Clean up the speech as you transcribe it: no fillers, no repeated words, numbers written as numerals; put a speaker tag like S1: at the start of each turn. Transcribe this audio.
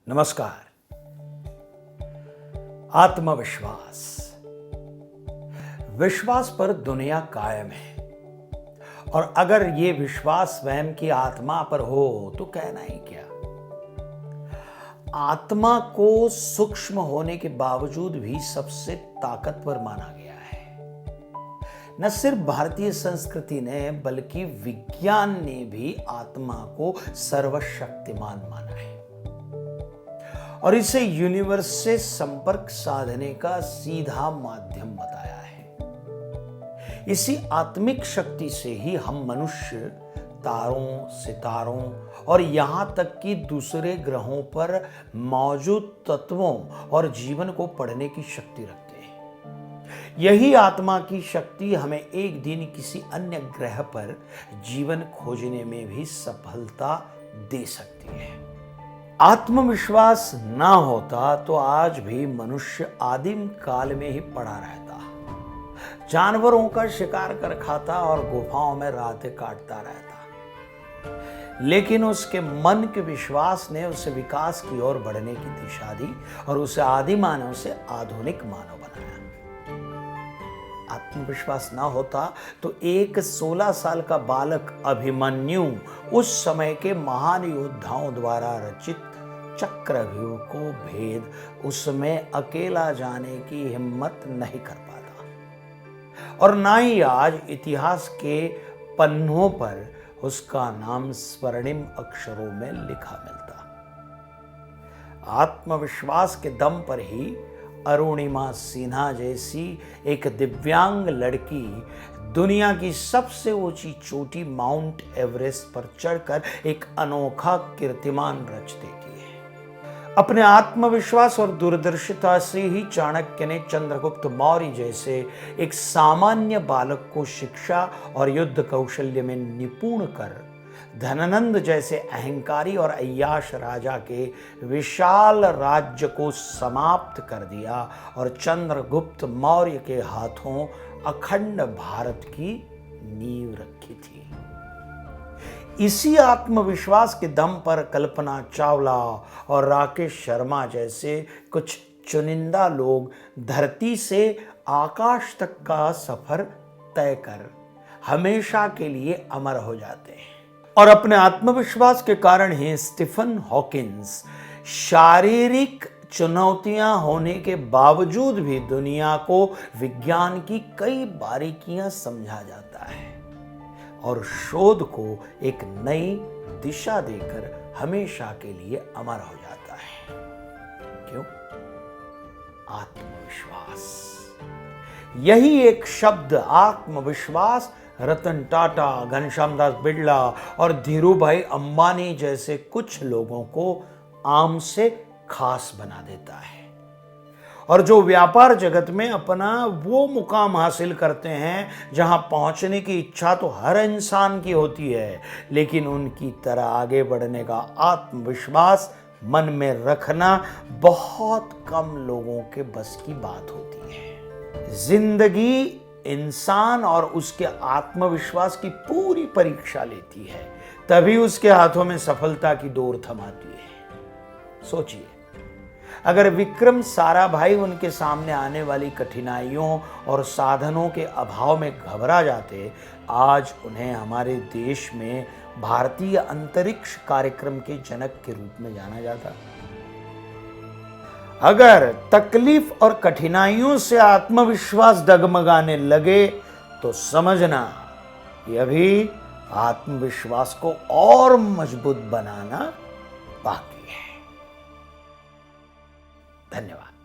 S1: नमस्कार। आत्मविश्वास, विश्वास पर दुनिया कायम है और अगर ये विश्वास स्वयं की आत्मा पर हो तो कहना ही क्या। आत्मा को सूक्ष्म होने के बावजूद भी सबसे ताकतवर माना गया है। न सिर्फ भारतीय संस्कृति ने बल्कि विज्ञान ने भी आत्मा को सर्वशक्तिमान माना है और इसे यूनिवर्स से संपर्क साधने का सीधा माध्यम बताया है। इसी आत्मिक शक्ति से ही हम मनुष्य तारों, सितारों और यहां तक कि दूसरे ग्रहों पर मौजूद तत्वों और जीवन को पढ़ने की शक्ति रखते हैं। यही आत्मा की शक्ति हमें एक दिन किसी अन्य ग्रह पर जीवन खोजने में भी सफलता दे सकती है। आत्मविश्वास ना होता तो आज भी मनुष्य आदिम काल में ही पड़ा रहता, जानवरों का शिकार कर खाता और गुफाओं में रातें काटता रहता। लेकिन उसके मन के विश्वास ने उसे विकास की ओर बढ़ने की दिशा दी और उसे आदि मानव से आधुनिक मानव बनाया। आत्मविश्वास ना होता तो एक 16 साल का बालक अभिमन्यु उस समय के महान योद्धाओं द्वारा रचित चक्रव्यूह को भेद उसमें अकेला जाने की हिम्मत नहीं कर पाता और ना ही आज इतिहास के पन्नों पर उसका नाम स्वर्णिम अक्षरों में लिखा मिलता। आत्मविश्वास के दम पर ही अरुणिमा सिन्हा जैसी एक दिव्यांग लड़की दुनिया की सबसे ऊंची चोटी माउंट एवरेस्ट पर चढ़कर एक अनोखा कीर्तिमान रच देती है। अपने आत्मविश्वास और दूरदर्शिता से ही चाणक्य ने चंद्रगुप्त मौर्य जैसे एक सामान्य बालक को शिक्षा और युद्ध कौशल्य में निपुण कर धनानंद जैसे अहंकारी और अय्याश राजा के विशाल राज्य को समाप्त कर दिया और चंद्रगुप्त मौर्य के हाथों अखंड भारत की नींव रखी थी। इसी आत्मविश्वास के दम पर कल्पना चावला और राकेश शर्मा जैसे कुछ चुनिंदा लोग धरती से आकाश तक का सफर तय कर हमेशा के लिए अमर हो जाते हैं। और अपने आत्मविश्वास के कारण ही स्टीफन हॉकिंस शारीरिक चुनौतियां होने के बावजूद भी दुनिया को विज्ञान की कई बारीकियां समझा जाता है और शोध को एक नई दिशा देकर हमेशा के लिए अमर हो जाता है। क्यों? आत्मविश्वास। यही एक शब्द आत्मविश्वास रतन टाटा, घनश्याम दास बिड़ला और धीरूभाई अंबानी जैसे कुछ लोगों को आम से खास बना देता है और जो व्यापार जगत में अपना वो मुकाम हासिल करते हैं जहां पहुंचने की इच्छा तो हर इंसान की होती है, लेकिन उनकी तरह आगे बढ़ने का आत्मविश्वास मन में रखना बहुत कम लोगों के बस की बात होती है। जिंदगी इंसान और उसके आत्मविश्वास की पूरी परीक्षा लेती है, तभी उसके हाथों में सफलता की डोर थमाती है। सोचिए, अगर विक्रम साराभाई उनके सामने आने वाली कठिनाइयों और साधनों के अभाव में घबरा जाते, आज उन्हें हमारे देश में भारतीय अंतरिक्ष कार्यक्रम के जनक के रूप में जाना जाता। अगर तकलीफ और कठिनाइयों से आत्मविश्वास डगमगाने लगे तो समझना कि अभी आत्मविश्वास को और मजबूत बनाना बाकी है। धन्यवाद।